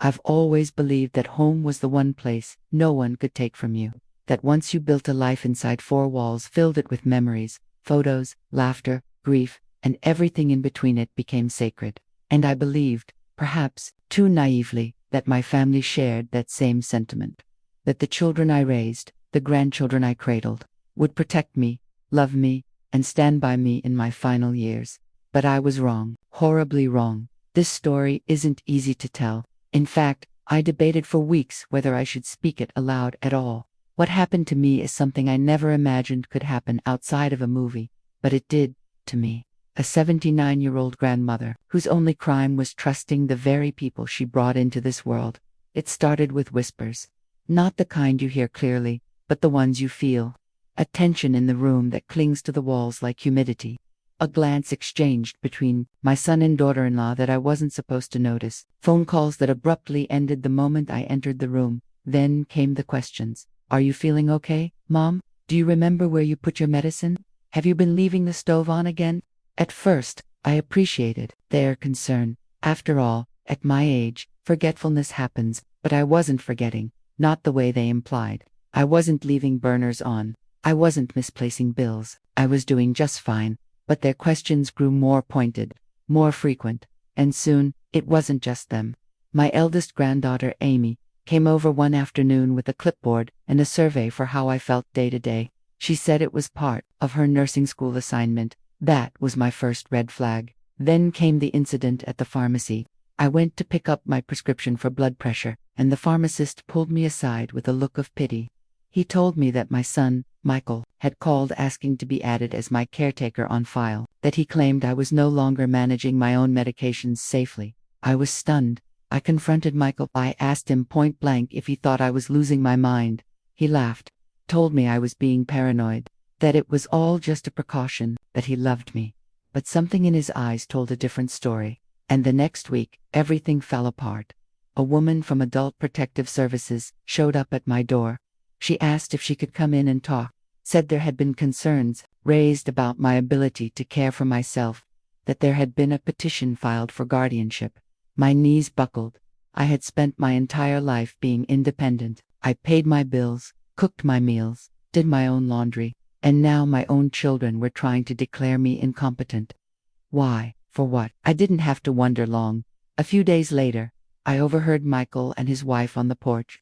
I've always believed that home was the one place no one could take from you. That once you built a life inside four walls, filled it with memories, photos, laughter, grief, and everything in between, it became sacred. And I believed, perhaps too naively, that my family shared that same sentiment. That the children I raised, the grandchildren I cradled, would protect me, love me, and stand by me in my final years. But I was wrong, horribly wrong. This story isn't easy to tell. In fact, I debated for weeks whether I should speak it aloud at all. What happened to me is something I never imagined could happen outside of a movie, but it did, to me. A 79-year-old grandmother, whose only crime was trusting the very people she brought into this world. It started with whispers. Not the kind you hear clearly, but the ones you feel. A tension in the room that clings to the walls like humidity. A glance exchanged between my son and daughter-in-law that I wasn't supposed to notice. Phone calls that abruptly ended the moment I entered the room. Then came the questions. Are you feeling okay, Mom? Do you remember where you put your medicine? Have you been leaving the stove on again? At first, I appreciated their concern. After all, at my age, forgetfulness happens, but I wasn't forgetting, not the way they implied. I wasn't leaving burners on. I wasn't misplacing bills. I was doing just fine. But their questions grew more pointed, more frequent, and soon, it wasn't just them. My eldest granddaughter, Amy, came over one afternoon with a clipboard and a survey for how I felt day to day. She said it was part of her nursing school assignment. That was my first red flag. Then came the incident at the pharmacy. I went to pick up my prescription for blood pressure, and the pharmacist pulled me aside with a look of pity. He told me that my son, Michael, had called asking to be added as my caretaker on file, that he claimed I was no longer managing my own medications safely. I was stunned. I confronted Michael. I asked him point blank if he thought I was losing my mind. He laughed, told me I was being paranoid, that it was all just a precaution, that he loved me. But something in his eyes told a different story. And the next week, everything fell apart. A woman from Adult Protective Services showed up at my door. She asked if she could come in and talk, said there had been concerns raised about my ability to care for myself, that there had been a petition filed for guardianship. My knees buckled. I had spent my entire life being independent. I paid my bills, cooked my meals, did my own laundry, and now my own children were trying to declare me incompetent. Why? For what? I didn't have to wonder long. A few days later, I overheard Michael and his wife on the porch.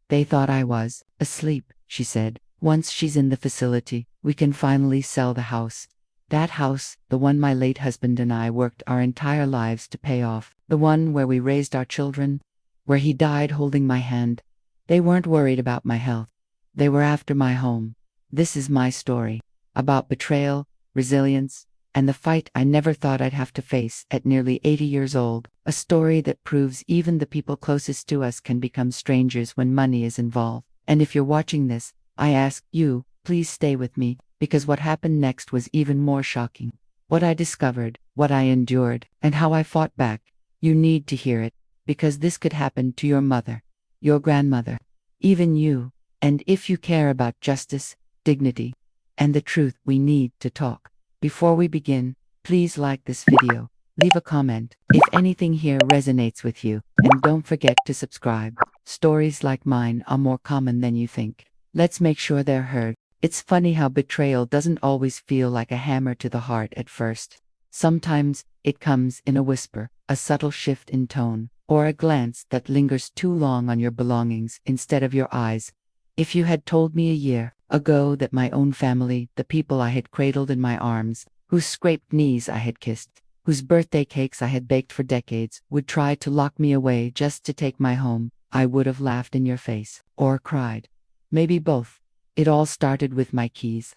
They thought I was asleep, she said. Once she's in the facility, we can finally sell the house. That house, the one my late husband and I worked our entire lives to pay off, the one where we raised our children, where he died holding my hand. They weren't worried about my health. They were after my home. This is my story, about betrayal, resilience, and the fight I never thought I'd have to face at nearly 80 years old. A story that proves even the people closest to us can become strangers when money is involved. And if you're watching this, I ask you, please stay with me, because what happened next was even more shocking. What I discovered, what I endured, and how I fought back. You need to hear it, because this could happen to your mother, your grandmother, even you. And if you care about justice, dignity, and the truth, we need to talk. Before we begin, please like this video, leave a comment if anything here resonates with you, and don't forget to subscribe. Stories like mine are more common than you think. Let's make sure they're heard. It's funny how betrayal doesn't always feel like a hammer to the heart at first. Sometimes it comes in a whisper, a subtle shift in tone, or a glance that lingers too long on your belongings instead of your eyes. If you had told me a year ago that my own family, the people I had cradled in my arms, whose scraped knees I had kissed, whose birthday cakes I had baked for decades, would try to lock me away just to take my home, I would have laughed in your face, or cried. Maybe both. It all started with my keys.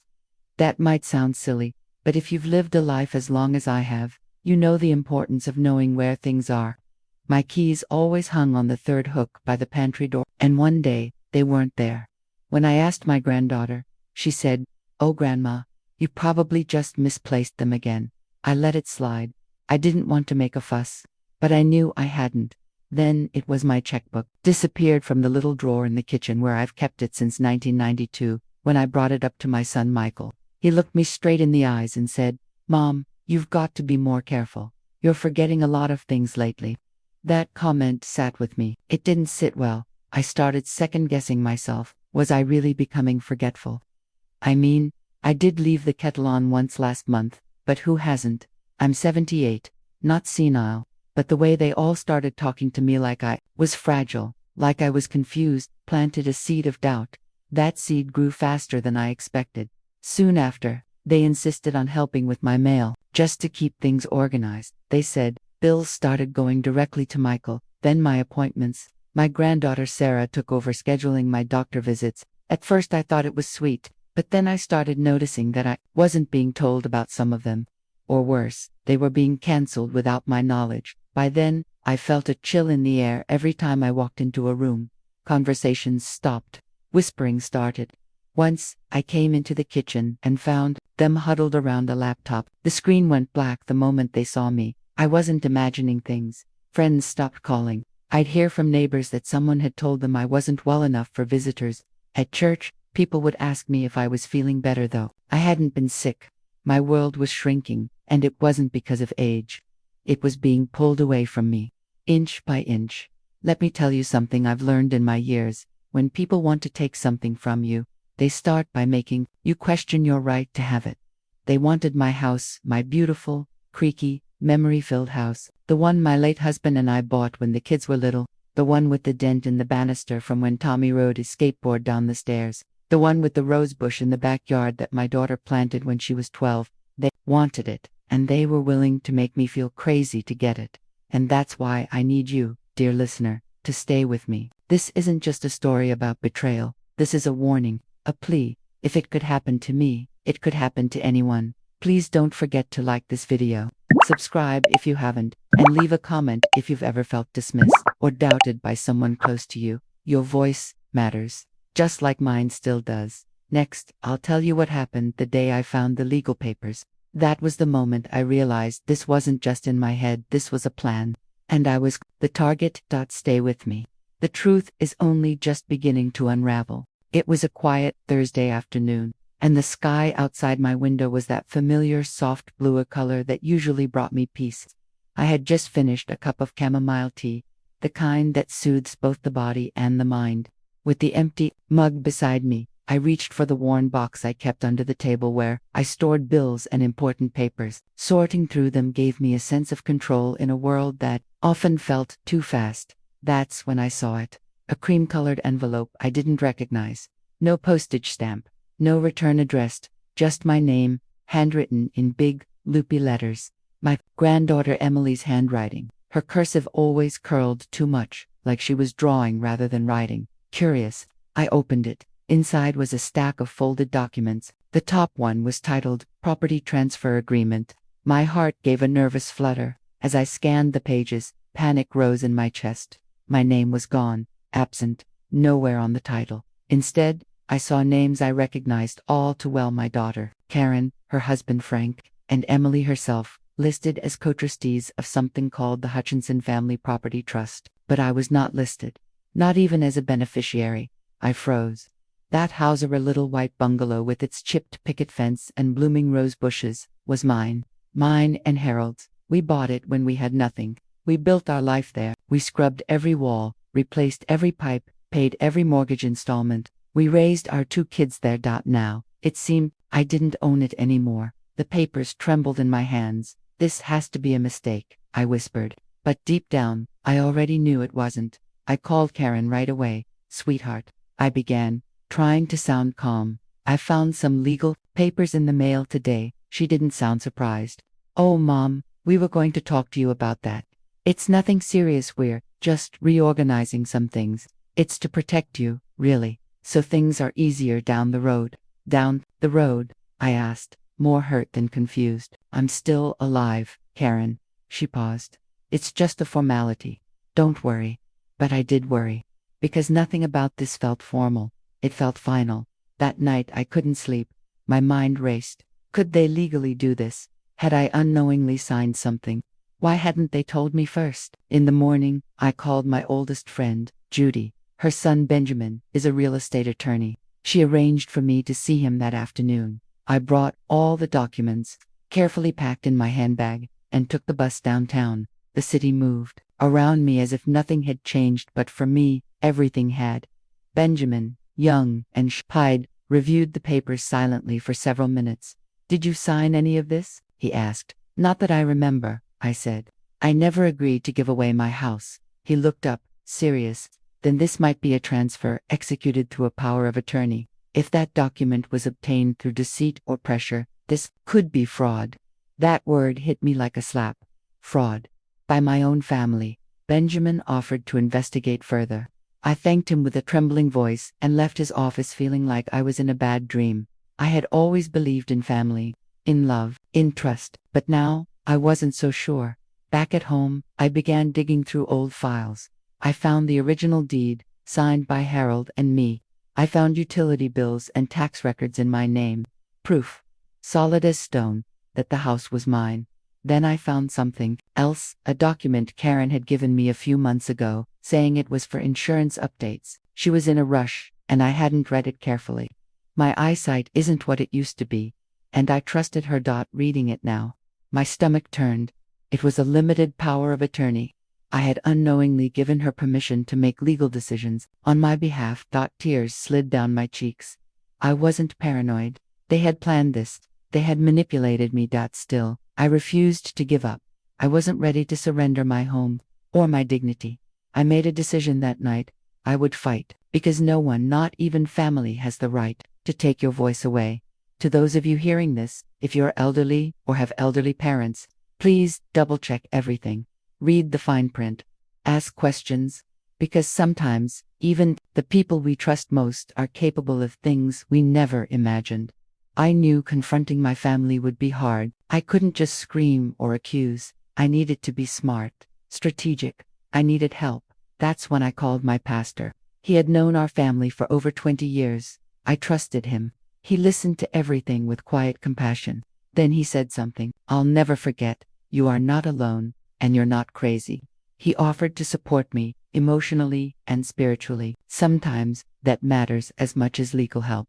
That might sound silly, but if you've lived a life as long as I have, you know the importance of knowing where things are. My keys always hung on the third hook by the pantry door, and one day, they weren't there. When I asked my granddaughter, she said, "Oh, Grandma, you probably just misplaced them again." I let it slide. I didn't want to make a fuss, but I knew I hadn't. Then it was my checkbook, disappeared from the little drawer in the kitchen where I've kept it since 1992, when I brought it up to my son Michael. He looked me straight in the eyes and said, "Mom, you've got to be more careful. You're forgetting a lot of things lately." That comment sat with me. It didn't sit well. I started second-guessing myself. Was I really becoming forgetful? I mean, I did leave the kettle on once last month, but who hasn't? I'm 78, not senile, but the way they all started talking to me like I was fragile, like I was confused, planted a seed of doubt. That seed grew faster than I expected. Soon after, they insisted on helping with my mail, just to keep things organized. They said, bills started going directly to Michael, then my appointments. My granddaughter Sarah took over scheduling my doctor visits. At first I thought it was sweet, but then I started noticing that I wasn't being told about some of them. Or worse, they were being cancelled without my knowledge. By then, I felt a chill in the air every time I walked into a room. Conversations stopped. Whispering started. Once, I came into the kitchen and found them huddled around a laptop. The screen went black the moment they saw me. I wasn't imagining things. Friends stopped calling. I'd hear from neighbors that someone had told them I wasn't well enough for visitors. At church, people would ask me if I was feeling better though. I hadn't been sick. My world was shrinking, and it wasn't because of age. It was being pulled away from me, inch by inch. Let me tell you something I've learned in my years. When people want to take something from you, they start by making you question your right to have it. They wanted my house, my beautiful, creaky, memory-filled house, the one my late husband and I bought when the kids were little, the one with the dent in the banister from when Tommy rode his skateboard down the stairs, the one with the rose bush in the backyard that my daughter planted when she was 12. They wanted it, and they were willing to make me feel crazy to get it. And that's why I need you, dear listener, to stay with me. This isn't just a story about betrayal. This is a warning, a plea. If it could happen to me, it could happen to anyone. Please don't forget to like this video, subscribe if you haven't, and leave a comment if you've ever felt dismissed or doubted by someone close to you. Your voice matters, just like mine still does. Next, I'll tell you what happened the day I found the legal papers. That was the moment I realized this wasn't just in my head, this was a plan. And I was the target. Stay with me. The truth is only just beginning to unravel. It was a quiet Thursday afternoon, and the sky outside my window was that familiar soft blue color that usually brought me peace. I had just finished a cup of chamomile tea, the kind that soothes both the body and the mind. With the empty mug beside me, I reached for the worn box I kept under the table where I stored bills and important papers. Sorting through them gave me a sense of control in a world that often felt too fast. That's when I saw it. A cream-colored envelope I didn't recognize. No postage stamp, no return address, just my name, handwritten in big, loopy letters. My granddaughter Emily's handwriting. Her cursive always curled too much, like she was drawing rather than writing. Curious, I opened it. Inside was a stack of folded documents. The top one was titled Property Transfer Agreement. My heart gave a nervous flutter. As I scanned the pages, panic rose in my chest. My name was gone, absent, nowhere on the title. Instead, I saw names I recognized all too well: my daughter, Karen, her husband Frank, and Emily herself, listed as co-trustees of something called the Hutchinson Family Property Trust. But I was not listed, not even as a beneficiary. I froze. That Hauser little white bungalow with its chipped picket fence and blooming rose bushes was mine. Mine and Harold's. We bought it when we had nothing. We built our life there. We scrubbed every wall, replaced every pipe, paid every mortgage installment. We raised our 2 kids there. Now, it seemed I didn't own it anymore. The papers trembled in my hands. This has to be a mistake, I whispered. But deep down, I already knew it wasn't. I called Karen right away. Sweetheart, I began, trying to sound calm. I found some legal papers in the mail today. She didn't sound surprised. Oh, Mom, we were going to talk to you about that. It's nothing serious, we're just reorganizing some things. It's to protect you, really, so things are easier down the road. Down the road? I asked, more hurt than confused. I'm still alive, Karen. She paused. It's just a formality. Don't worry. But I did worry. Because nothing about this felt formal. It felt final. That night I couldn't sleep. My mind raced. Could they legally do this? Had I unknowingly signed something? Why hadn't they told me first? In the morning, I called my oldest friend, Judy. Her son Benjamin is a real estate attorney. She arranged for me to see him that afternoon. I brought all the documents, carefully packed in my handbag, and took the bus downtown. The city moved around me as if nothing had changed, but for me, everything had. Benjamin, young and pied, reviewed the papers silently for several minutes. "Did you sign any of this?" he asked. "Not that I remember," I said. "I never agreed to give away my house." He looked up, serious. "Then this might be a transfer executed through a power of attorney. If that document was obtained through deceit or pressure, this could be fraud." That word hit me like a slap. Fraud. By my own family. Benjamin offered to investigate further. I thanked him with a trembling voice and left his office feeling like I was in a bad dream. I had always believed in family, in love, in trust, but now I wasn't so sure. Back at home, I began digging through old files. I found the original deed, signed by Harold and me. I found utility bills and tax records in my name. Proof, solid as stone, that the house was mine. Then I found something else, a document Karen had given me a few months ago, saying it was for insurance updates. She was in a rush, and I hadn't read it carefully. My eyesight isn't what it used to be, and I trusted her. Reading it now, my stomach turned. It was a limited power of attorney. I had unknowingly given her permission to make legal decisions on my behalf. Tears slid down my cheeks. I wasn't paranoid. They had planned this. They had manipulated me. Still, I refused to give up. I wasn't ready to surrender my home, or my dignity. I made a decision that night. I would fight, because no one, not even family, has the right to take your voice away. To those of you hearing this, if you're elderly or have elderly parents, please double-check everything. Read the fine print. Ask questions, because sometimes, even the people we trust most are capable of things we never imagined. I knew confronting my family would be hard. I couldn't just scream or accuse. I needed to be smart, strategic. I needed help. That's when I called my pastor. He had known our family for over 20 years. I trusted him. He listened to everything with quiet compassion. Then he said something I'll never forget. "You are not alone, and you're not crazy." He offered to support me, emotionally and spiritually. Sometimes that matters as much as legal help.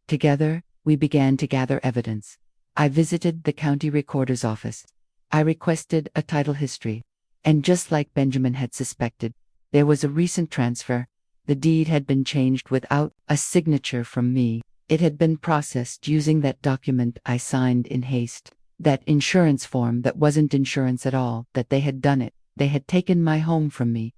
Together, we began to gather evidence. I visited the county recorder's office. I requested a title history. And just like Benjamin had suspected, there was a recent transfer. The deed had been changed without a signature from me. It had been processed using that document I signed in haste. That insurance form that wasn't insurance at all, that they had done it. They had taken my home from me.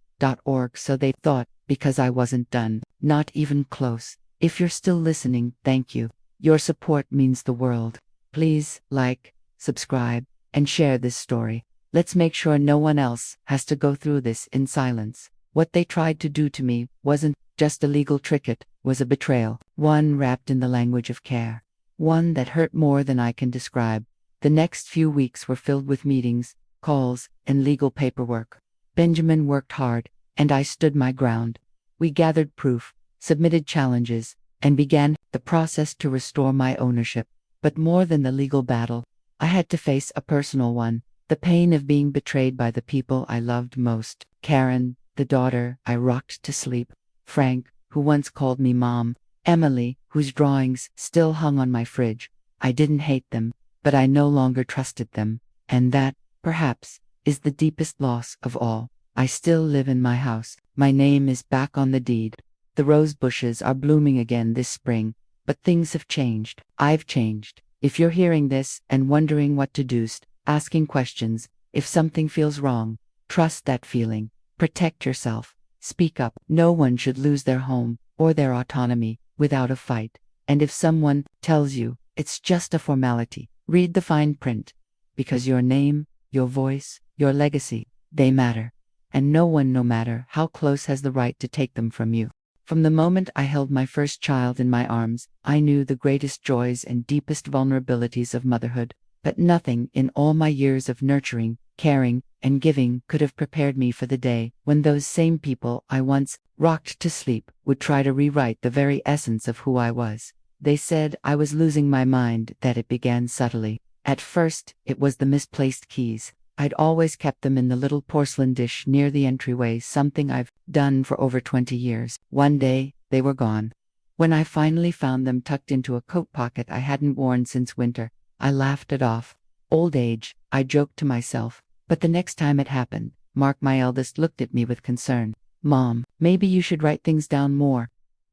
So they thought, because I wasn't done, not even close. If you're still listening, thank you. Your support means the world. Please like, subscribe, and share this story. Let's make sure no one else has to go through this in silence. What they tried to do to me wasn't just a legal trick, it was a betrayal. One wrapped in the language of care. One that hurt more than I can describe. The next few weeks were filled with meetings, calls, and legal paperwork. Benjamin worked hard, and I stood my ground. We gathered proof, submitted challenges, and began the process to restore my ownership. But more than the legal battle, I had to face a personal one. The pain of being betrayed by the people I loved most. Karen, the daughter I rocked to sleep. Frank, who once called me mom. Emily, whose drawings still hung on my fridge. I didn't hate them, but I no longer trusted them. And that, perhaps, is the deepest loss of all. I still live in my house. My name is back on the deed. The rose bushes are blooming again this spring, but things have changed. I've changed. If you're hearing this and wondering what to do, asking questions, if something feels wrong, trust that feeling. Protect yourself. Speak up. No one should lose their home or their autonomy without a fight. And if someone tells you it's just a formality, read the fine print. Because your name, your voice, your legacy, they matter. And no one, no matter how close, has the right to take them from you. From the moment I held my first child in my arms, I knew the greatest joys and deepest vulnerabilities of motherhood. But nothing in all my years of nurturing, caring, and giving could have prepared me for the day when those same people I once rocked to sleep would try to rewrite the very essence of who I was. They said I was losing my mind, that it began subtly. At first, it was the misplaced keys. I'd always kept them in the little porcelain dish near the entryway, something I've done for over 20 years. One day, they were gone. When I finally found them tucked into a coat pocket I hadn't worn since winter, I laughed it off. Old age, I joked to myself, But the next time it happened, Mark, my eldest, looked at me with concern. Mom, maybe you should write things down more.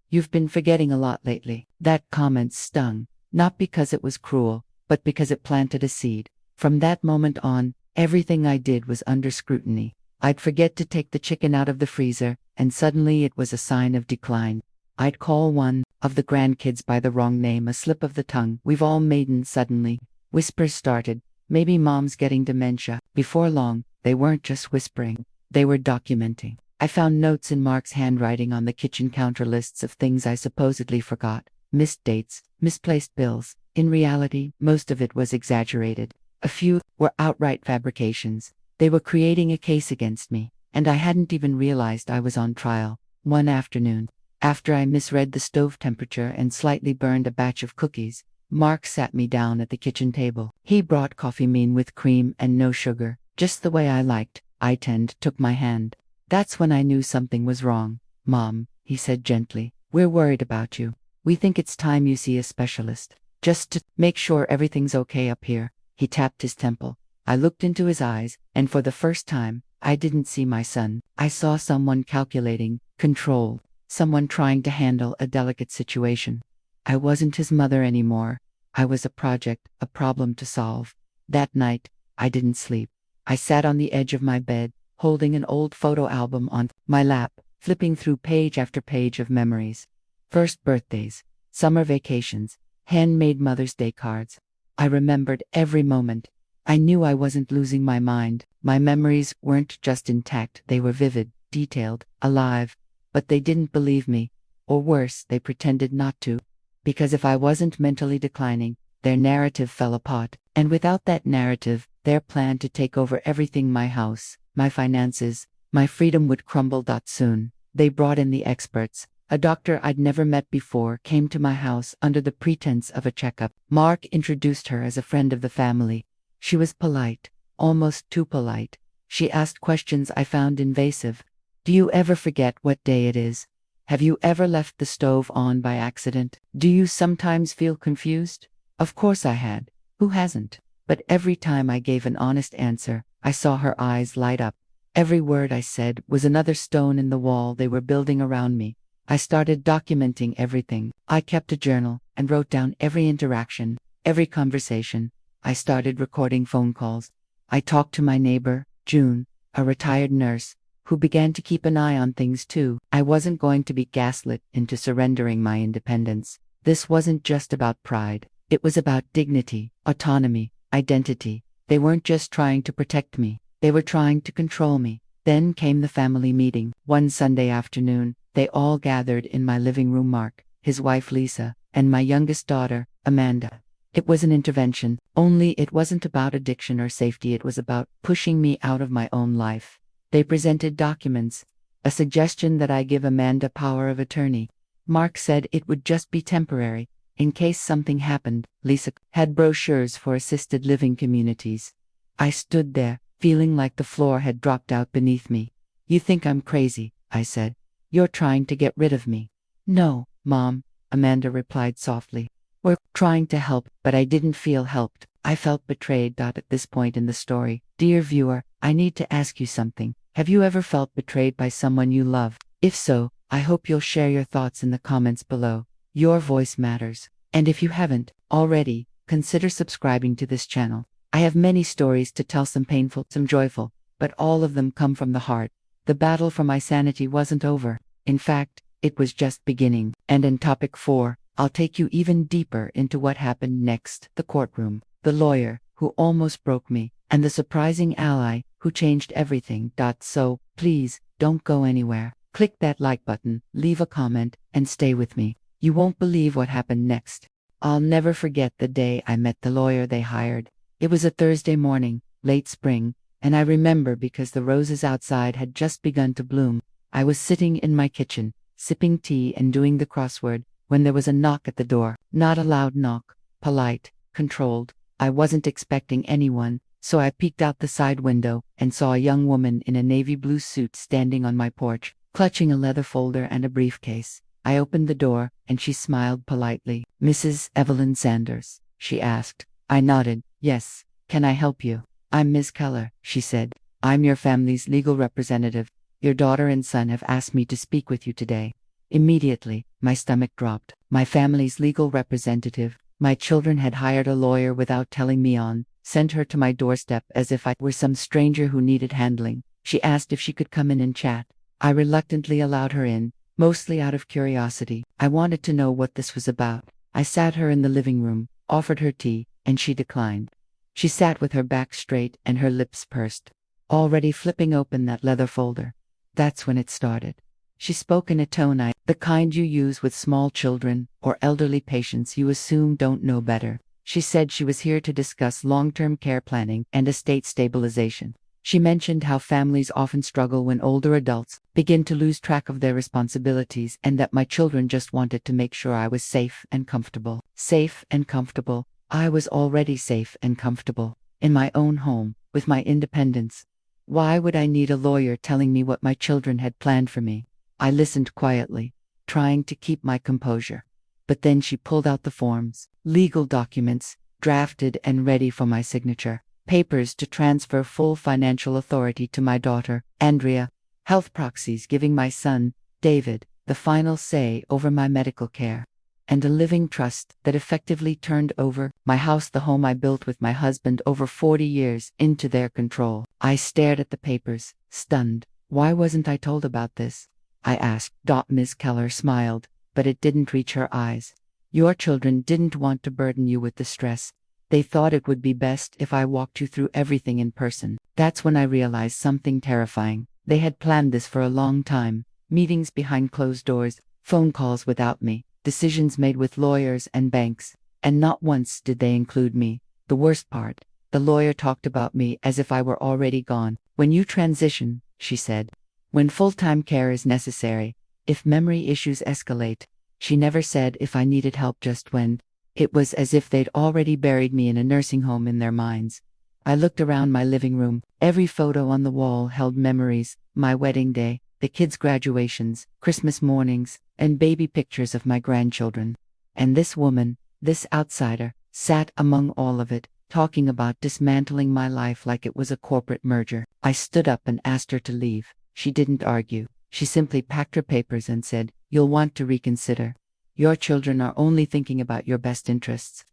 You've been forgetting a lot lately. That comment stung, not because it was cruel, but because it planted a seed. From that moment on, everything I did was under scrutiny. I'd forget to take the chicken out of the freezer, and suddenly it was a sign of decline. I'd call one of the grandkids by the wrong name, a slip of the tongue. We've all maiden suddenly. Whispers started. Maybe Mom's getting dementia. Before long, they weren't just whispering. They were documenting. I found notes in Mark's handwriting on the kitchen counter, lists of things I supposedly forgot. Missed dates, misplaced bills. In reality, most of it was exaggerated. A few were outright fabrications. They were creating a case against me, and I hadn't even realized I was on trial. One afternoon, after I misread the stove temperature and slightly burned a batch of cookies, Mark sat me down at the kitchen table. He brought coffee mean with cream and no sugar, just the way I liked. I took my hand. That's when I knew something was wrong. Mom, he said gently, we're worried about you. We think it's time you see a specialist. Just to make sure everything's okay up here. He tapped his temple. I looked into his eyes, and for the first time, I didn't see my son. I saw someone calculating, controlled, someone trying to handle a delicate situation. I wasn't his mother anymore. I was a project, a problem to solve. That night, I didn't sleep. I sat on the edge of my bed, holding an old photo album on my lap, flipping through page after page of memories. First birthdays, summer vacations, handmade Mother's Day cards. I remembered every moment. I knew I wasn't losing my mind. My memories weren't just intact, they were vivid, detailed, alive. But they didn't believe me. Or worse, they pretended not to. Because if I wasn't mentally declining, their narrative fell apart. And without that narrative, their plan to take over everything, my house, my finances, my freedom, would crumble. Soon, they brought in the experts. A doctor I'd never met before came to my house under the pretense of a checkup. Mark introduced her as a friend of the family. She was polite, almost too polite. She asked questions I found invasive. Do you ever forget what day it is? Have you ever left the stove on by accident? Do you sometimes feel confused? Of course I had. Who hasn't? But every time I gave an honest answer, I saw her eyes light up. Every word I said was another stone in the wall they were building around me. I started documenting everything. I kept a journal and wrote down every interaction, every conversation. I started recording phone calls. I talked to my neighbor, June, a retired nurse, who began to keep an eye on things too. I wasn't going to be gaslit into surrendering my independence. This wasn't just about pride. It was about dignity, autonomy, identity. They weren't just trying to protect me. They were trying to control me. Then came the family meeting. One Sunday afternoon, they all gathered in my living room. Mark, his wife Lisa, and my youngest daughter, Amanda. It was an intervention, only it wasn't about addiction or safety. It was about pushing me out of my own life. They presented documents, a suggestion that I give Amanda power of attorney. Mark said it would just be temporary, in case something happened. Lisa had brochures for assisted living communities. I stood there, feeling like the floor had dropped out beneath me. You think I'm crazy, I said. You're trying to get rid of me. No, Mom, Amanda replied softly. We're trying to help, but I didn't feel helped. I felt betrayed. At this point in the story, dear viewer, I need to ask you something. Have you ever felt betrayed by someone you love? If so, I hope you'll share your thoughts in the comments below. Your voice matters. And if you haven't already, consider subscribing to this channel. I have many stories to tell, some painful, some joyful, but all of them come from the heart. The battle for my sanity wasn't over. In fact, it was just beginning. And in topic 4, I'll take you even deeper into what happened next. The courtroom, the lawyer who almost broke me, and the surprising ally who changed everything. So, please, don't go anywhere. Click that like button, leave a comment, and stay with me. You won't believe what happened next. I'll never forget the day I met the lawyer they hired. It was a Thursday morning, late spring, and I remember because the roses outside had just begun to bloom. I was sitting in my kitchen, sipping tea and doing the crossword, when there was a knock at the door. Not a loud knock, polite, controlled. I wasn't expecting anyone, so I peeked out the side window and saw a young woman in a navy blue suit standing on my porch, clutching a leather folder and a briefcase. I opened the door, and she smiled politely. Mrs. Evelyn Sanders, she asked. I nodded. Yes. Can I help you? "I'm Ms. Keller," she said. "I'm your family's legal representative. Your daughter and son have asked me to speak with you today." Immediately, my stomach dropped. My family's legal representative. My children had hired a lawyer without telling me sent her to my doorstep as if I were some stranger who needed handling. She asked if she could come in and chat. I reluctantly allowed her in, mostly out of curiosity. I wanted to know what this was about. I sat her in the living room, offered her tea, and she declined. She sat with her back straight and her lips pursed, already flipping open that leather folder. That's when it started. She spoke in a tone the kind you use with small children or elderly patients you assume don't know better. She said she was here to discuss long-term care planning and estate stabilization. She mentioned how families often struggle when older adults begin to lose track of their responsibilities, and that my children just wanted to make sure I was safe and comfortable. Safe and comfortable. I was already safe and comfortable in my own home, with my independence. Why would I need a lawyer telling me what my children had planned for me? I listened quietly, trying to keep my composure. But then she pulled out the forms, legal documents, drafted and ready for my signature, papers to transfer full financial authority to my daughter, Andrea, health proxies giving my son, David, the final say over my medical care, and a living trust that effectively turned over my house, the home I built with my husband over 40 years, into their control. I stared at the papers, stunned. Why wasn't I told about this? I asked. Ms. Keller smiled, but it didn't reach her eyes. Your children didn't want to burden you with the stress. They thought it would be best if I walked you through everything in person. That's when I realized something terrifying. They had planned this for a long time. Meetings behind closed doors, phone calls without me, decisions made with lawyers and banks. And not once did they include me. The worst part, the lawyer talked about me as if I were already gone. "When you transition," she said. "When full-time care is necessary. If memory issues escalate." She never said if I needed help, just when. It was as if they'd already buried me in a nursing home in their minds. I looked around my living room. Every photo on the wall held memories: my wedding day, the kids' graduations, Christmas mornings, and baby pictures of my grandchildren. And this woman, this outsider, sat among all of it, talking about dismantling my life like it was a corporate merger. I stood up and asked her to leave. She didn't argue. She simply packed her papers and said, "You'll want to reconsider. Your children are only thinking about your best interests."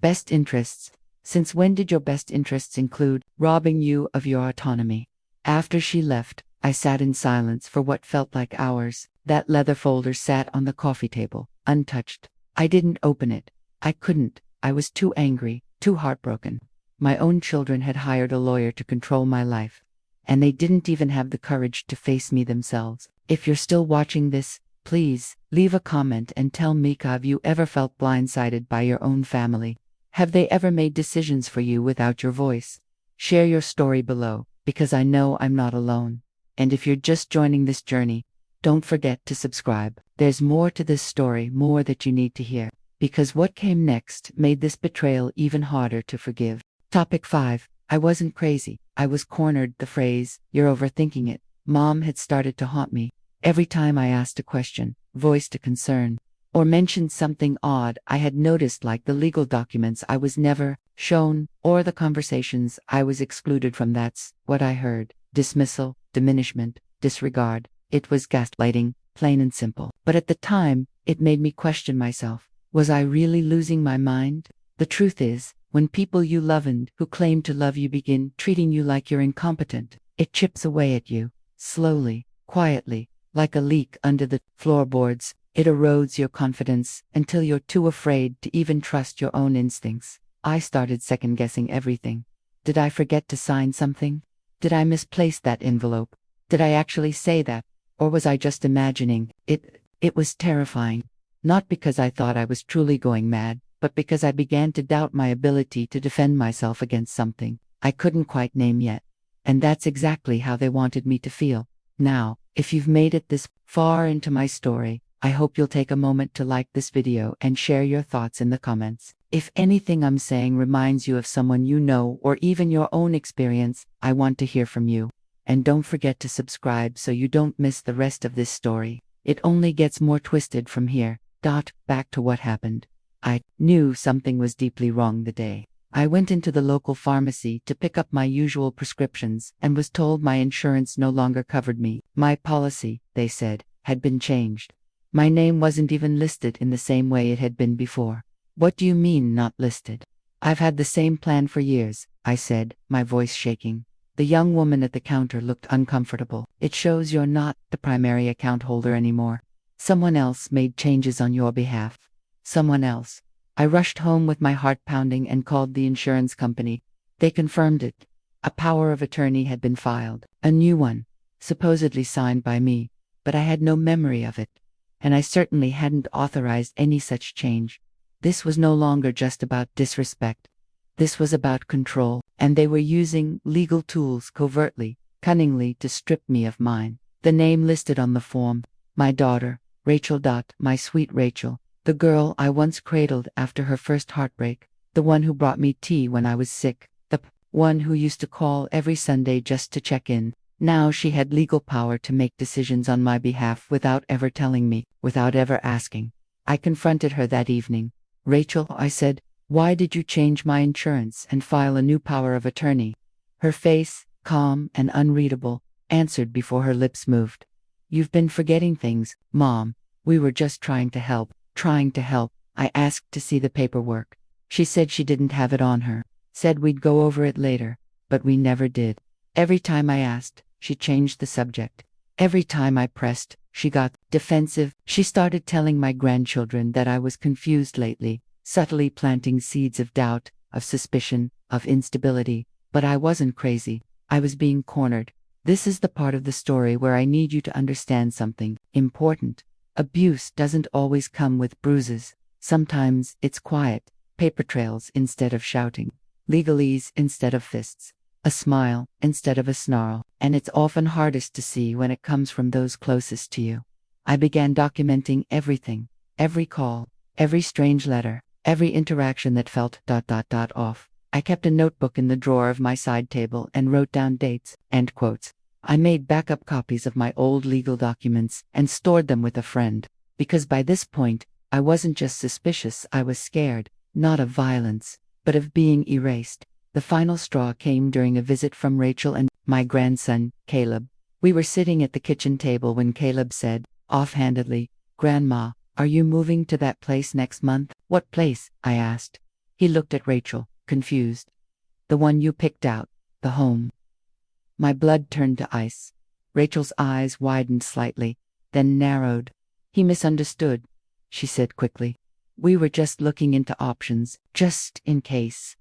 Best interests? Since when did your best interests include robbing you of your autonomy? After she left, I sat in silence for what felt like hours. That leather folder sat on the coffee table, untouched. I didn't open it. I couldn't. I was too angry, too heartbroken. My own children had hired a lawyer to control my life, and they didn't even have the courage to face me themselves. If you're still watching this, please leave a comment and tell me, have you ever felt blindsided by your own family? Have they ever made decisions for you without your voice? Share your story below, because I know I'm not alone. And if you're just joining this journey, don't forget to subscribe. There's more to this story, more that you need to hear, because what came next made this betrayal even harder to forgive. Topic 5. I wasn't crazy. I was cornered. The phrase, "you're overthinking it," Mom, had started to haunt me. Every time I asked a question, voiced a concern, or mentioned something odd I had noticed, like the legal documents I was never shown, or the conversations I was excluded from, that's what I heard. Dismissal, diminishment, disregard. It was gaslighting, plain and simple. But at the time, it made me question myself. Was I really losing my mind? The truth is, when people you love and who claim to love you begin treating you like you're incompetent, it chips away at you, slowly, quietly, like a leak under the floorboards. It erodes your confidence until you're too afraid to even trust your own instincts. I started second-guessing everything. Did I forget to sign something? Did I misplace that envelope? Did I actually say that? Or was I just imagining it? It was terrifying. Not because I thought I was truly going mad, but because I began to doubt my ability to defend myself against something I couldn't quite name yet. And that's exactly how they wanted me to feel. Now, if you've made it this far into my story, I hope you'll take a moment to like this video and share your thoughts in the comments. If anything I'm saying reminds you of someone you know, or even your own experience, I want to hear from you. And don't forget to subscribe so you don't miss the rest of this story. It only gets more twisted from here. Back to what happened. I knew something was deeply wrong the day I went into the local pharmacy to pick up my usual prescriptions and was told my insurance no longer covered me. My policy, they said, had been changed. My name wasn't even listed in the same way it had been before. What do you mean, not listed? I've had the same plan for years, I said, my voice shaking. The young woman at the counter looked uncomfortable. It shows you're not the primary account holder anymore. Someone else made changes on your behalf. Someone else. I rushed home with my heart pounding and called the insurance company. They confirmed it. A power of attorney had been filed. A new one. Supposedly signed by me. But I had no memory of it. And I certainly hadn't authorized any such change. This was no longer just about disrespect. This was about control, and they were using legal tools covertly, cunningly to strip me of mine. The name listed on the form, my daughter, Rachel. My sweet Rachel, the girl I once cradled after her first heartbreak, the one who brought me tea when I was sick, the one who used to call every Sunday just to check in. Now she had legal power to make decisions on my behalf without ever telling me, without ever asking. I confronted her that evening. Rachel, I said, why did you change my insurance and file a new power of attorney? Her face, calm and unreadable, answered before her lips moved. You've been forgetting things, Mom. We were just trying to help. I asked to see the paperwork. She said she didn't have it on her. Said we'd go over it later, but we never did. Every time I asked, she changed the subject. Every time I pressed, she got defensive. She started telling my grandchildren that I was confused lately, subtly planting seeds of doubt, of suspicion, of instability. But I wasn't crazy. I was being cornered. This is the part of the story where I need you to understand something important. Abuse doesn't always come with bruises. Sometimes it's quiet, paper trails instead of shouting, legalese instead of fists, a smile instead of a snarl, and it's often hardest to see when it comes from those closest to you. I began documenting everything, every call, every strange letter, every interaction that felt off. I kept a notebook in the drawer of my side table and wrote down dates, end quotes. I made backup copies of my old legal documents and stored them with a friend, because by this point, I wasn't just suspicious, I was scared, not of violence, but of being erased. The final straw came during a visit from Rachel and my grandson, Caleb. We were sitting at the kitchen table when Caleb said, offhandedly, Grandma, are you moving to that place next month? What place? I asked. He looked at Rachel, confused. The one you picked out, the home. My blood turned to ice. Rachel's eyes widened slightly, then narrowed. He misunderstood, she said quickly. We were just looking into options, just in case.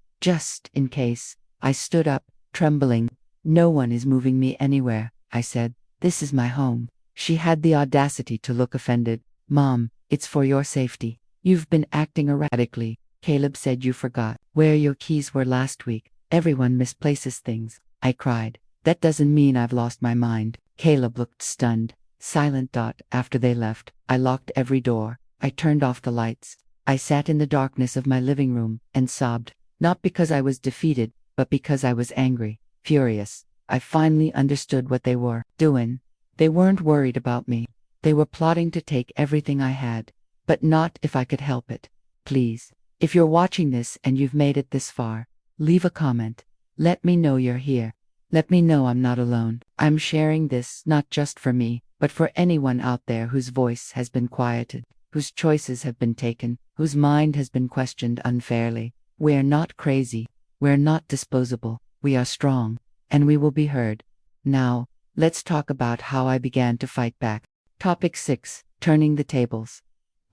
I stood up, trembling. No one is moving me anywhere, I said. This is my home. She had the audacity to look offended. Mom, it's for your safety. You've been acting erratically. Caleb said you forgot where your keys were last week. Everyone misplaces things, I cried. That doesn't mean I've lost my mind. Caleb looked stunned. Silent. After they left, I locked every door. I turned off the lights. I sat in the darkness of my living room and sobbed, not because I was defeated, but because I was angry, furious. I finally understood what they were doing. They weren't worried about me. They were plotting to take everything I had, but not if I could help it. Please, if you're watching this and you've made it this far, leave a comment. Let me know you're here. Let me know I'm not alone. I'm sharing this not just for me, but for anyone out there whose voice has been quieted, whose choices have been taken, whose mind has been questioned unfairly. We're not crazy. We're not disposable. We are strong, and we will be heard. Now, let's talk about how I began to fight back. Topic 6. Turning the tables.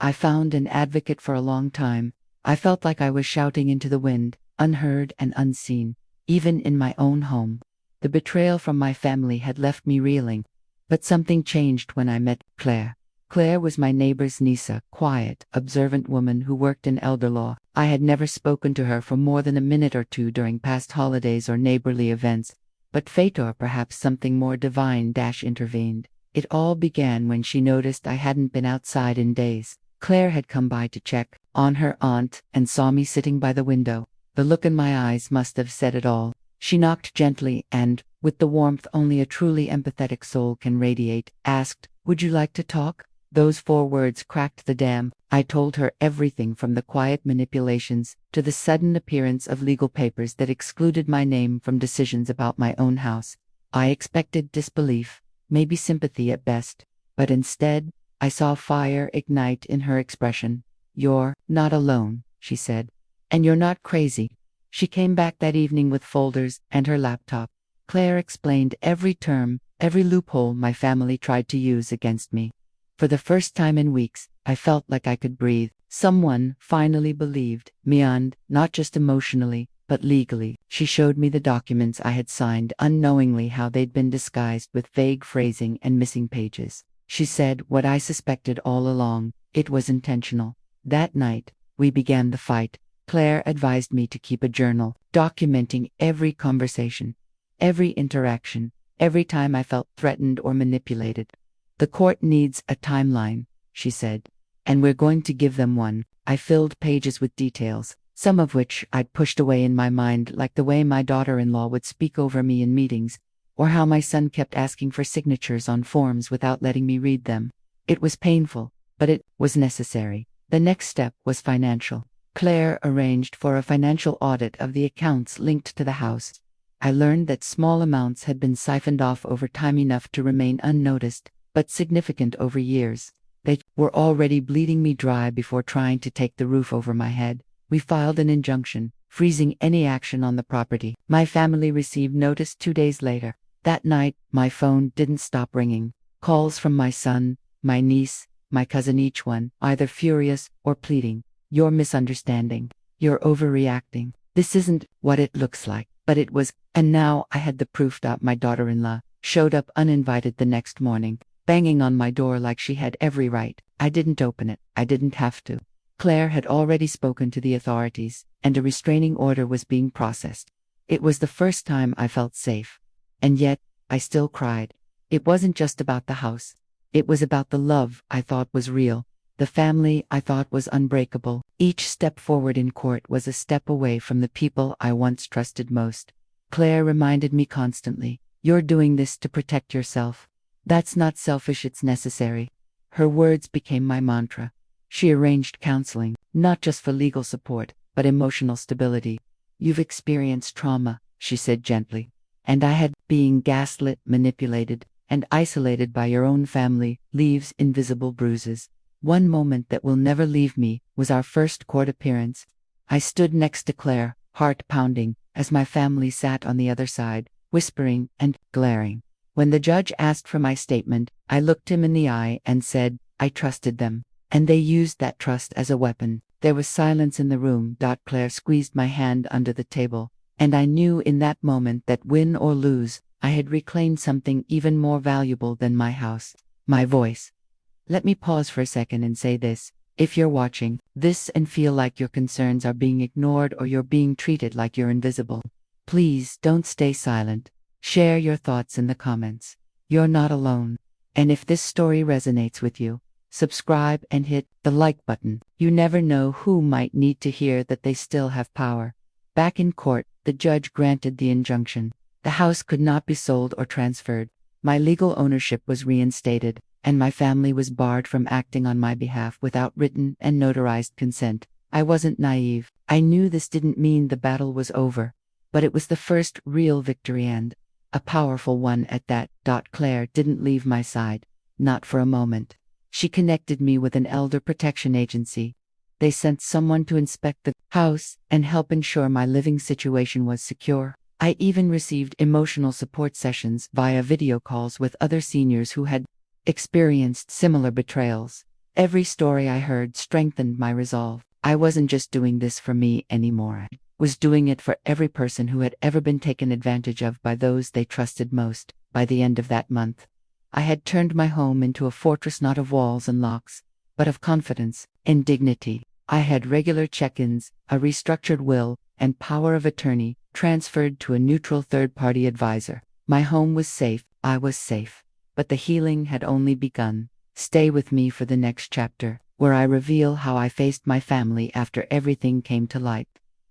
I found an advocate for a long time. I felt like I was shouting into the wind, unheard and unseen, even in my own home. The betrayal from my family had left me reeling, but something changed when I met Claire. Claire was my neighbor's niece, a quiet, observant woman who worked in elder law. I had never spoken to her for more than a minute or two during past holidays or neighborly events, but fate, or perhaps something more divine, intervened. It all began when she noticed I hadn't been outside in days. Claire had come by to check on her aunt and saw me sitting by the window. The look in my eyes must have said it all. She knocked gently and, with the warmth only a truly empathetic soul can radiate, asked, "Would you like to talk?" Those 4 words cracked the dam. I told her everything from the quiet manipulations to the sudden appearance of legal papers that excluded my name from decisions about my own house. I expected disbelief, maybe sympathy at best, but instead, I saw fire ignite in her expression. "You're not alone," she said. "And you're not crazy." She came back that evening with folders and her laptop. Claire explained every term, every loophole my family tried to use against me. For the first time in weeks, I felt like I could breathe. Someone finally believed me, and not just emotionally, but legally. She showed me the documents I had signed, unknowingly how they'd been disguised with vague phrasing and missing pages. She said what I suspected all along: it was intentional. That night, we began the fight. Claire advised me to keep a journal, documenting every conversation, every interaction, every time I felt threatened or manipulated. "The court needs a timeline," she said, "and we're going to give them one." I filled pages with details, some of which I'd pushed away in my mind, like the way my daughter-in-law would speak over me in meetings, or how my son kept asking for signatures on forms without letting me read them. It was painful, but it was necessary. The next step was financial. Claire arranged for a financial audit of the accounts linked to the house. I learned that small amounts had been siphoned off over time, enough to remain unnoticed, but significant over years. They were already bleeding me dry before trying to take the roof over my head. We filed an injunction, freezing any action on the property. My family received notice 2 days later. That night, my phone didn't stop ringing. Calls from my son, my niece, my cousin, each one either furious or pleading. "You're misunderstanding. You're overreacting. This isn't what it looks like." But it was, and now I had the proof. My daughter-in-law showed up uninvited the next morning, banging on my door like she had every right. I didn't open it. I didn't have to. Claire had already spoken to the authorities, and a restraining order was being processed. It was the first time I felt safe. And yet, I still cried. It wasn't just about the house. It was about the love I thought was real, the family I thought was unbreakable. Each step forward in court was a step away from the people I once trusted most. Claire reminded me constantly, "You're doing this to protect yourself. That's not selfish, it's necessary." Her words became my mantra. She arranged counseling, not just for legal support, but emotional stability. "You've experienced trauma," she said gently. "And I had being gaslit, manipulated, and isolated by your own family leaves invisible bruises. One moment that will never leave me was our first court appearance. I stood next to Claire, heart pounding, as my family sat on the other side, whispering and glaring. When the judge asked for my statement, I looked him in the eye and said, I trusted them. And they used that trust as a weapon. There was silence in the room. Claire squeezed my hand under the table, and I knew in that moment that win or lose, I had reclaimed something even more valuable than my house: my voice. Let me pause for a second and say this. If you're watching this and feel like your concerns are being ignored or you're being treated like you're invisible, please don't stay silent. Share your thoughts in the comments. You're not alone. And if this story resonates with you, subscribe and hit the like button. You never know who might need to hear that they still have power. Back in court, the judge granted the injunction. The house could not be sold or transferred. My legal ownership was reinstated, and my family was barred from acting on my behalf without written and notarized consent. I wasn't naive. I knew this didn't mean the battle was over, but it was the first real victory, and a powerful one at that. Claire didn't leave my side, not for a moment. She connected me with an elder protection agency. They sent someone to inspect the house and help ensure my living situation was secure. I even received emotional support sessions via video calls with other seniors who had experienced similar betrayals. Every story I heard strengthened my resolve. I wasn't just doing this for me anymore. I was doing it for every person who had ever been taken advantage of by those they trusted most. By the end of that month, I had turned my home into a fortress, not of walls and locks, but of confidence and dignity. I had regular check-ins, a restructured will, and power of attorney transferred to a neutral third-party advisor. My home was safe. I was safe. But the healing had only begun. Stay with me for the next chapter, where I reveal how I faced my family after everything came to light.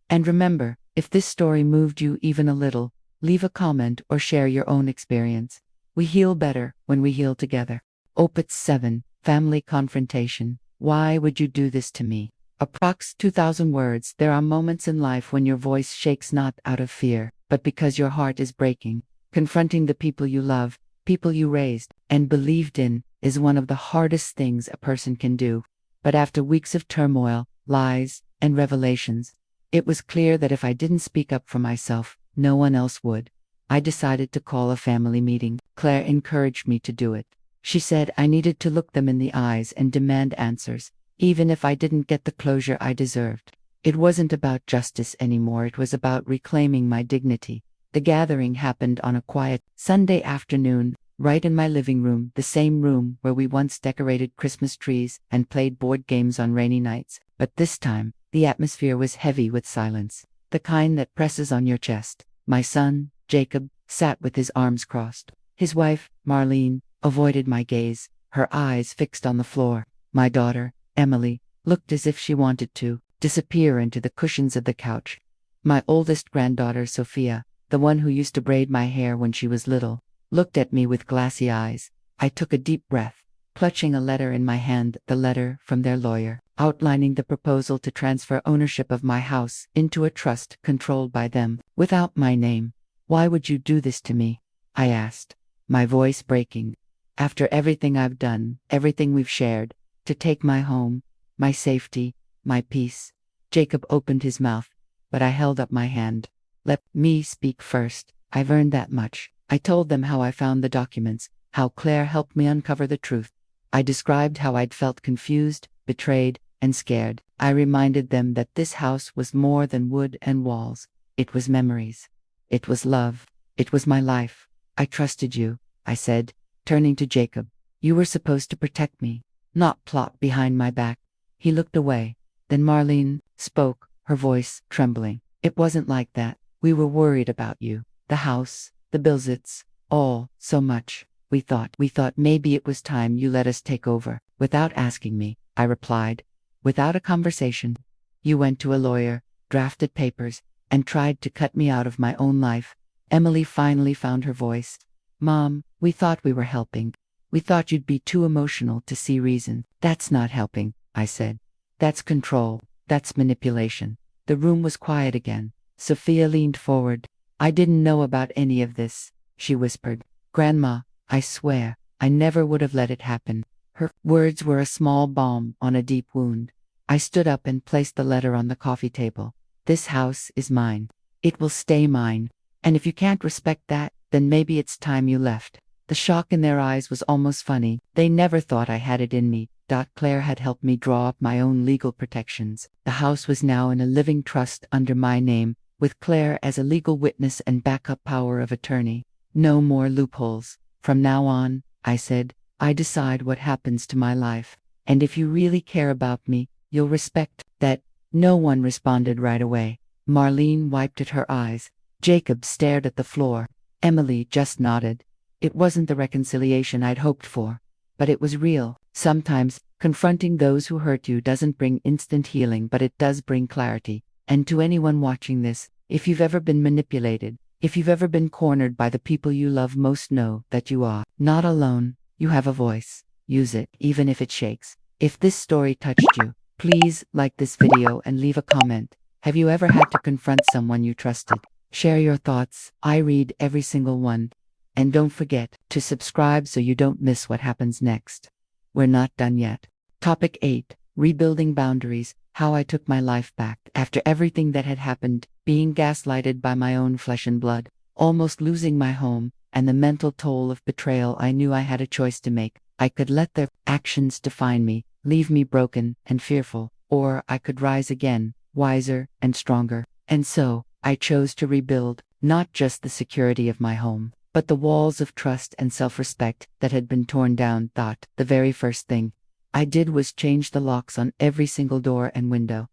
And remember, if this story moved you even a little, leave a comment or share your own experience. We heal better when we heal together. Opus 7. Family confrontation. Why would you do this to me? Approx 2,000 words. There are moments in life when your voice shakes not out of fear, but because your heart is breaking. Confronting the people you love, people you raised and believed in, is one of the hardest things a person can do. But after weeks of turmoil, lies, and revelations, it was clear that if I didn't speak up for myself, no one else would. I decided to call a family meeting. Claire encouraged me to do it. She said I needed to look them in the eyes and demand answers, even if I didn't get the closure I deserved. It wasn't about justice anymore, it was about reclaiming my dignity. The gathering happened on a quiet Sunday afternoon, right in my living room, the same room where we once decorated Christmas trees and played board games on rainy nights. But this time, the atmosphere was heavy with silence, the kind that presses on your chest. My son, Jacob, sat with his arms crossed. His wife, Marlene, avoided my gaze, her eyes fixed on the floor. My daughter, Emily, looked as if she wanted to disappear into the cushions of the couch. My oldest granddaughter, Sophia, the one who used to braid my hair when she was little, looked at me with glassy eyes. I took a deep breath, clutching a letter in my hand, the letter from their lawyer, outlining the proposal to transfer ownership of my house into a trust controlled by them, without my name. Why would you do this to me? I asked, my voice breaking. After everything I've done, everything we've shared, to take my home, my safety, my peace. Jacob opened his mouth, but I held up my hand. Let me speak first. I've earned that much. I told them how I found the documents, how Claire helped me uncover the truth. I described how I'd felt confused, betrayed, and scared. I reminded them that this house was more than wood and walls. It was memories. It was love. It was my life. I trusted you, I said, turning to Jacob. You were supposed to protect me, not plot behind my back. He looked away. Then Marlene spoke, her voice trembling. It wasn't like that. We were worried about you, the house, the Bilzits, all, so much. We thought maybe it was time you let us take over. Without asking me, I replied. Without a conversation. You went to a lawyer, drafted papers, and tried to cut me out of my own life. Emily finally found her voice. Mom, we thought we were helping. We thought you'd be too emotional to see reason. That's not helping, I said. That's control. That's manipulation. The room was quiet again. Sophia leaned forward. I didn't know about any of this, she whispered. Grandma, I swear, I never would have let it happen. Her words were a small balm on a deep wound. I stood up and placed the letter on the coffee table. This house is mine. It will stay mine. And if you can't respect that, then maybe it's time you left. The shock in their eyes was almost funny. They never thought I had it in me. Claire had helped me draw up my own legal protections. The house was now in a living trust under my name, with Claire as a legal witness and backup power of attorney. No more loopholes. From now on, I said, I decide what happens to my life. And if you really care about me, you'll respect that. No one responded right away. Marlene wiped at her eyes. Jacob stared at the floor. Emily just nodded. It wasn't the reconciliation I'd hoped for, but it was real. Sometimes, confronting those who hurt you doesn't bring instant healing, but it does bring clarity. And to anyone watching this, if you've ever been manipulated, if you've ever been cornered by the people you love most, know that you are not alone. You have a voice. Use it, even if it shakes. If this story touched you, please like this video and leave a comment. Have you ever had to confront someone you trusted? Share your thoughts. I read every single one. And don't forget to subscribe so you don't miss what happens next. We're not done yet. Topic 8. Rebuilding boundaries. How I took my life back after everything that had happened, being gaslighted by my own flesh and blood, almost losing my home, and the mental toll of betrayal. I knew I had a choice to make. I could let their actions define me, leave me broken and fearful, or I could rise again, wiser and stronger. And so, I chose to rebuild, not just the security of my home, but the walls of trust and self-respect that had been torn down. The very first thing I did was change the locks on every single door and window.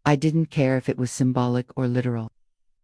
I didn't care if it was symbolic or literal.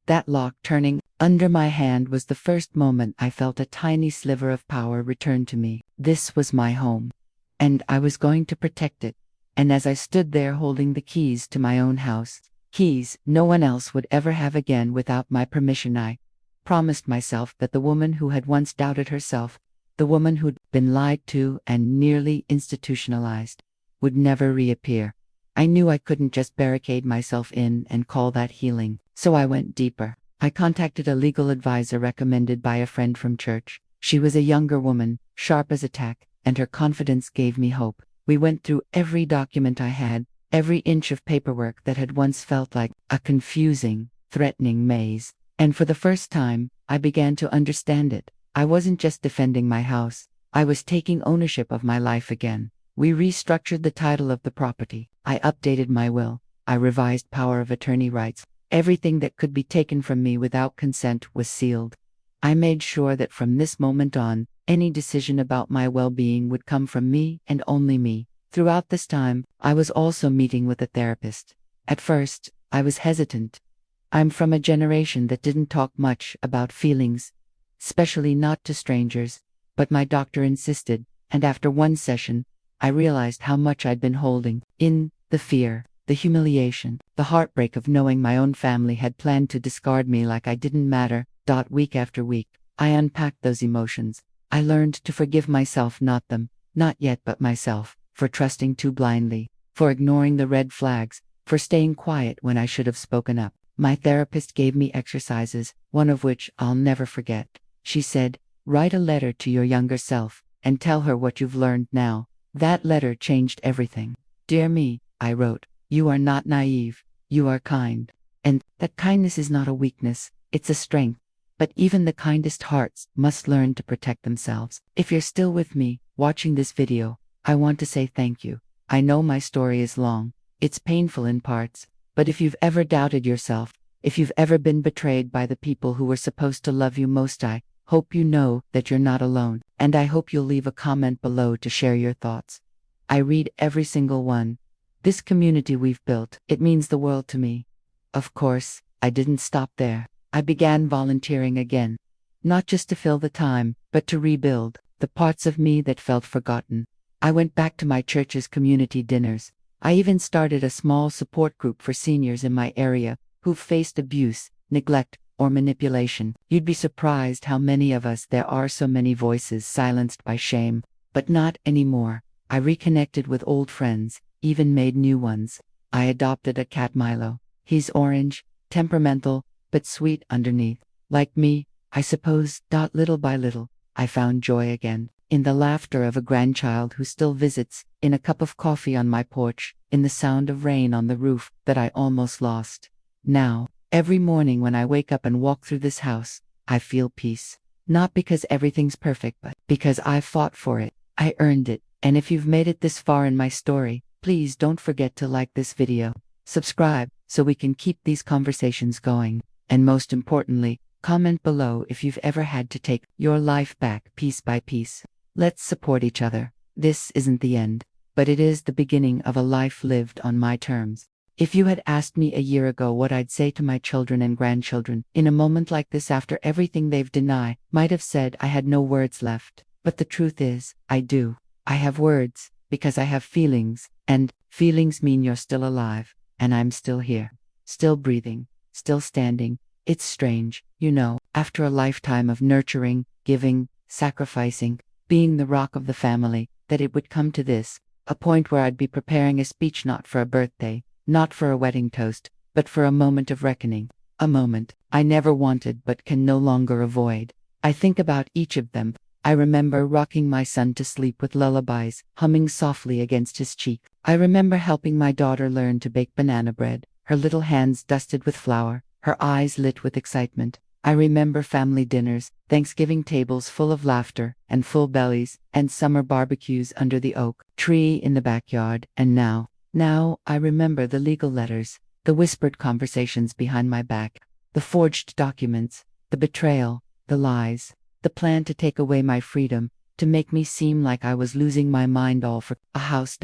That lock turning under my hand was the first moment I felt a tiny sliver of power return to me. This was my home, and I was going to protect it. And as I stood there holding the keys to my own house, keys no one else would ever have again without my permission, I promised myself that the woman who had once doubted herself, The woman who'd been lied to and nearly institutionalized would never reappear. I knew I couldn't just barricade myself in and call that healing, so I went deeper. I contacted a legal advisor recommended by a friend from church. She was a younger woman, sharp as a tack, and her confidence gave me hope. We went through every document I had, every inch of paperwork that had once felt like a confusing, threatening maze. And for the first time, I began to understand it. I wasn't just defending my house. I was taking ownership of my life again. We restructured the title of the property. I updated my will. I revised power of attorney rights. Everything that could be taken from me without consent was sealed. I made sure that from this moment on, any decision about my well-being would come from me and only me. Throughout this time, I was also meeting with a therapist. At first, I was hesitant. I'm from a generation that didn't talk much about feelings, especially not to strangers, but my doctor insisted, and after one session, I realized how much I'd been holding in: the fear, the humiliation, the heartbreak of knowing my own family had planned to discard me like I didn't matter. Week after week, I unpacked those emotions. I learned to forgive myself, not them, not yet, but myself, for trusting too blindly, for ignoring the red flags, for staying quiet when I should have spoken up. My therapist gave me exercises, one of which I'll never forget. She said, "Write a letter to your younger self, and tell her what you've learned now." That letter changed everything. "Dear me," I wrote, "you are not naive, you are kind. And that kindness is not a weakness, it's a strength. But even the kindest hearts must learn to protect themselves." If you're still with me, watching this video, I want to say thank you. I know my story is long. It's painful in parts. But if you've ever doubted yourself, if you've ever been betrayed by the people who were supposed to love you most, I hope you know that you're not alone. And I hope you'll leave a comment below to share your thoughts. I read every single one. This community we've built, it means the world to me. Of course, I didn't stop there. I began volunteering again. Not just to fill the time, but to rebuild the parts of me that felt forgotten. I went back to my church's community dinners. I even started a small support group for seniors in my area who've faced abuse, neglect, or manipulation. You'd be surprised how many of us there are, so many voices silenced by shame. But not anymore. I reconnected with old friends, even made new ones. I adopted a cat, Milo. He's orange, temperamental, but sweet underneath. Like me, I suppose. Little by little, I found joy again. In the laughter of a grandchild who still visits, in a cup of coffee on my porch, in the sound of rain on the roof that I almost lost. Now, every morning when I wake up and walk through this house, I feel peace. Not because everything's perfect, but because I fought for it. I earned it. And if you've made it this far in my story, please don't forget to like this video, subscribe, so we can keep these conversations going. And most importantly, comment below if you've ever had to take your life back piece by piece. Let's support each other. This isn't the end, but it is the beginning of a life lived on my terms. If you had asked me a year ago what I'd say to my children and grandchildren in a moment like this, after everything they've denied, might have said I had no words left. But the truth is, I do. I have words, because I have feelings, and feelings mean you're still alive, and I'm still here, still breathing, still standing. It's strange, you know, after a lifetime of nurturing, giving, sacrificing, being the rock of the family, that it would come to this, a point where I'd be preparing a speech not for a birthday, not for a wedding toast, but for a moment of reckoning, a moment I never wanted but can no longer avoid. I think about each of them. I remember rocking my son to sleep with lullabies humming softly against his cheek. I remember helping my daughter learn to bake banana bread, her little hands dusted with flour, her eyes lit with excitement. I remember family dinners, Thanksgiving tables full of laughter and full bellies, and summer barbecues under the oak tree in the backyard. And now I remember the legal letters, the whispered conversations behind my back, the forged documents, the betrayal, the lies, the plan to take away my freedom, to make me seem like I was losing my mind, all for a house.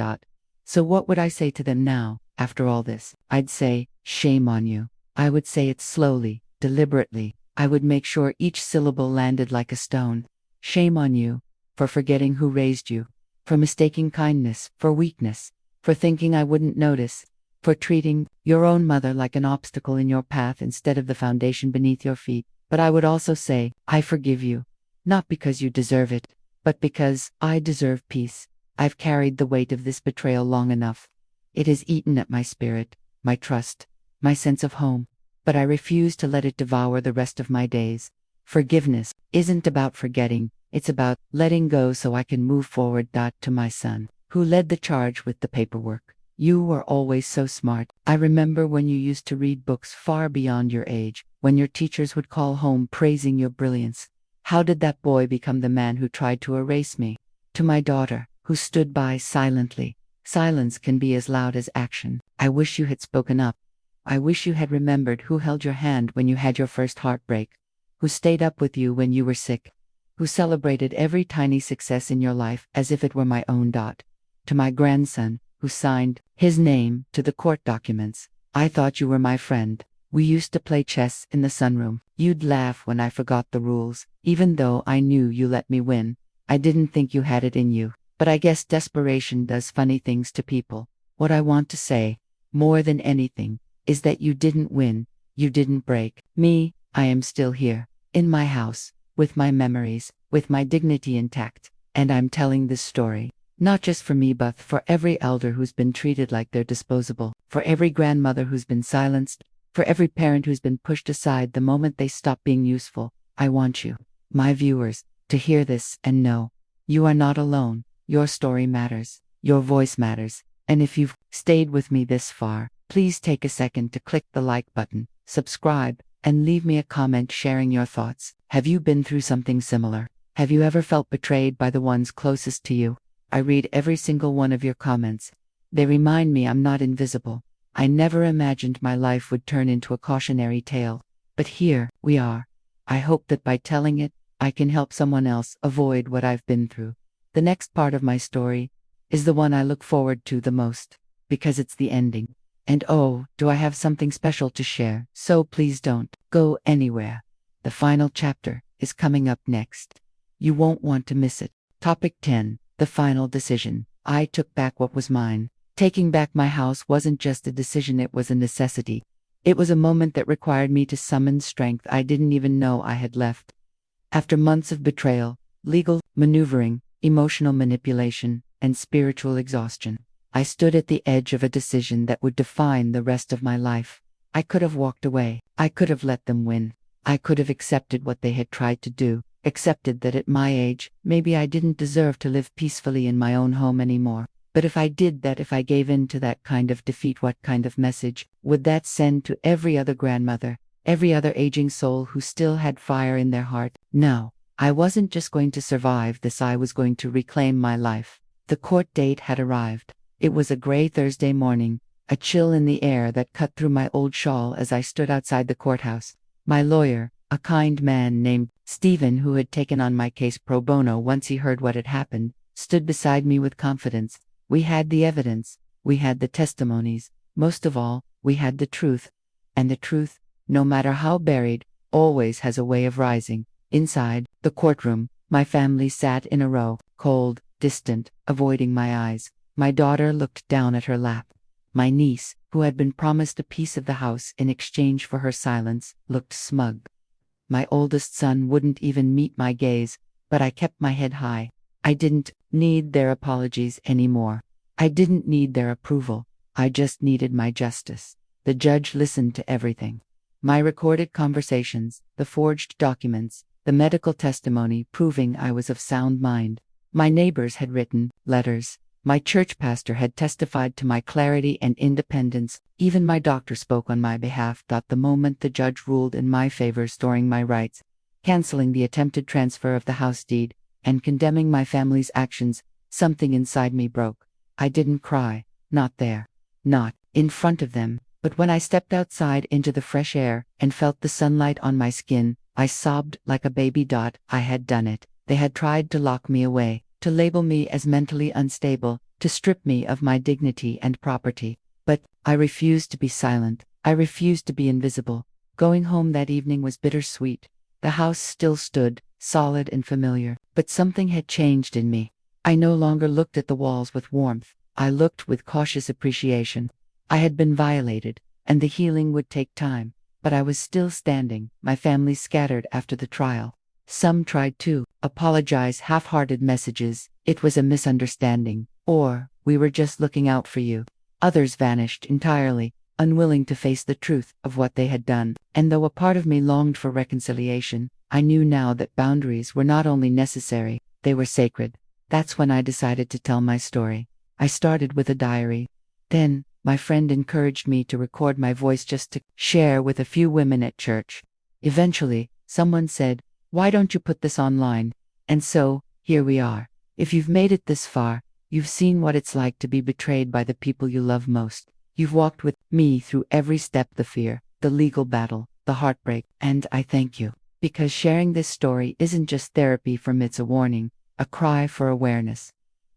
So what would I say to them now, after all this? I'd say, shame on you. I would say it slowly, deliberately. I would make sure each syllable landed like a stone. Shame on you, for forgetting who raised you, for mistaking kindness for weakness, for thinking I wouldn't notice, for treating your own mother like an obstacle in your path instead of the foundation beneath your feet. But I would also say, I forgive you. Not because you deserve it, but because I deserve peace. I've carried the weight of this betrayal long enough. It has eaten at my spirit, my trust, my sense of home, but I refuse to let it devour the rest of my days. Forgiveness isn't about forgetting, it's about letting go so I can move forward. To my son, who led the charge with the paperwork. You were always so smart. I remember when you used to read books far beyond your age, when your teachers would call home praising your brilliance. How did that boy become the man who tried to erase me? To my daughter, who stood by silently. Silence can be as loud as action. I wish you had spoken up. I wish you had remembered who held your hand when you had your first heartbreak, who stayed up with you when you were sick, who celebrated every tiny success in your life as if it were my own. To my grandson, who signed his name to the court documents. I thought you were my friend. We used to play chess in the sunroom. You'd laugh when I forgot the rules, even though I knew you let me win. I didn't think you had it in you, but I guess desperation does funny things to people. What I want to say, more than anything, is that you didn't win, you didn't break me. I am still here, in my house, with my memories, with my dignity intact, and I'm telling this story. Not just for me but for every elder who's been treated like they're disposable, for every grandmother who's been silenced, for every parent who's been pushed aside the moment they stop being useful. I want you, my viewers, to hear this and know you are not alone. Your story matters, your voice matters, and if you've stayed with me this far, please take a second to click the like button, subscribe, and leave me a comment sharing your thoughts. Have you been through something similar? Have you ever felt betrayed by the ones closest to you? I read every single one of your comments. They remind me I'm not invisible. I never imagined my life would turn into a cautionary tale. But here we are. I hope that by telling it, I can help someone else avoid what I've been through. The next part of my story is the one I look forward to the most, because it's the ending. And oh, do I have something special to share, so please don't go anywhere. The final chapter is coming up next. You won't want to miss it. Topic 10. The final decision. I took back what was mine. Taking back my house wasn't just a decision, it was a necessity. It was a moment that required me to summon strength I didn't even know I had left. After months of betrayal, legal maneuvering, emotional manipulation, and spiritual exhaustion, I stood at the edge of a decision that would define the rest of my life. I could have walked away. I could have let them win. I could have accepted what they had tried to do. Accepted that at my age, maybe I didn't deserve to live peacefully in my own home anymore. But if I did that, if I gave in to that kind of defeat, what kind of message would that send to every other grandmother, every other aging soul who still had fire in their heart? No, I wasn't just going to survive this, I was going to reclaim my life. The court date had arrived. It was a gray Thursday morning, a chill in the air that cut through my old shawl as I stood outside the courthouse. My lawyer, a kind man named Stephen, who had taken on my case pro bono once he heard what had happened, stood beside me with confidence. We had the evidence, we had the testimonies, most of all, we had the truth. And the truth, no matter how buried, always has a way of rising. Inside the courtroom, my family sat in a row, cold, distant, avoiding my eyes. My daughter looked down at her lap. My niece, who had been promised a piece of the house in exchange for her silence, looked smug. My oldest son wouldn't even meet my gaze, but I kept my head high. I didn't need their apologies anymore. I didn't need their approval. I just needed my justice. The judge listened to everything. My recorded conversations, the forged documents, the medical testimony proving I was of sound mind. My neighbors had written letters. My church pastor had testified to my clarity and independence. Even my doctor spoke on my behalf. The moment the judge ruled in my favor, restoring my rights, canceling the attempted transfer of the house deed, and condemning my family's actions, something inside me broke. I didn't cry, not there, not in front of them, but when I stepped outside into the fresh air and felt the sunlight on my skin, I sobbed like a baby. I had done it. They had tried to lock me away, to label me as mentally unstable, to strip me of my dignity and property. But I refused to be silent. I refused to be invisible. Going home that evening was bittersweet. The house still stood, solid and familiar, but something had changed in me. I no longer looked at the walls with warmth. I looked with cautious appreciation. I had been violated, and the healing would take time, but I was still standing. My family scattered after the trial. Some tried to apologize, half-hearted messages, "It was a misunderstanding," or "We were just looking out for you." Others vanished entirely, unwilling to face the truth of what they had done. And though a part of me longed for reconciliation, I knew now that boundaries were not only necessary, they were sacred. That's when I decided to tell my story. I started with a diary. Then, my friend encouraged me to record my voice just to share with a few women at church. Eventually, someone said, "Why don't you put this online?" And so, here we are. If you've made it this far, you've seen what it's like to be betrayed by the people you love most. You've walked with me through every step, the fear, the legal battle, the heartbreak, and I thank you. Because sharing this story isn't just therapy for me, it's a warning, a cry for awareness,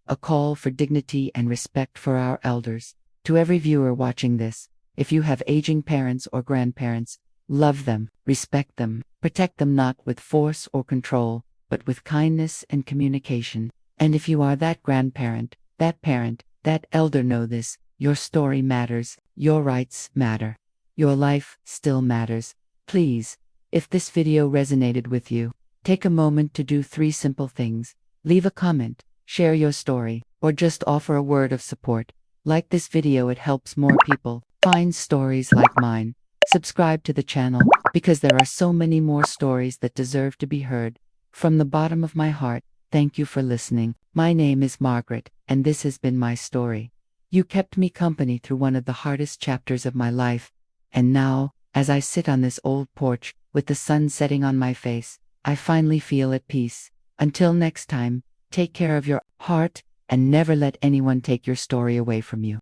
a call for dignity and respect for our elders. To every viewer watching this, if you have aging parents or grandparents, love them, respect them, protect them not with force or control, but with kindness and communication. And if you are that grandparent, that parent, that elder, know this: your story matters, your rights matter, your life still matters. Please, if this video resonated with you, take a moment to do 3 simple things. Leave a comment, share your story, or just offer a word of support. Like this video, it helps more people find stories like mine. Subscribe to the channel, because there are so many more stories that deserve to be heard. From the bottom of my heart, thank you for listening. My name is Margaret, and this has been my story. You kept me company through one of the hardest chapters of my life. And now, as I sit on this old porch, with the sun setting on my face, I finally feel at peace. Until next time, take care of your heart, and never let anyone take your story away from you.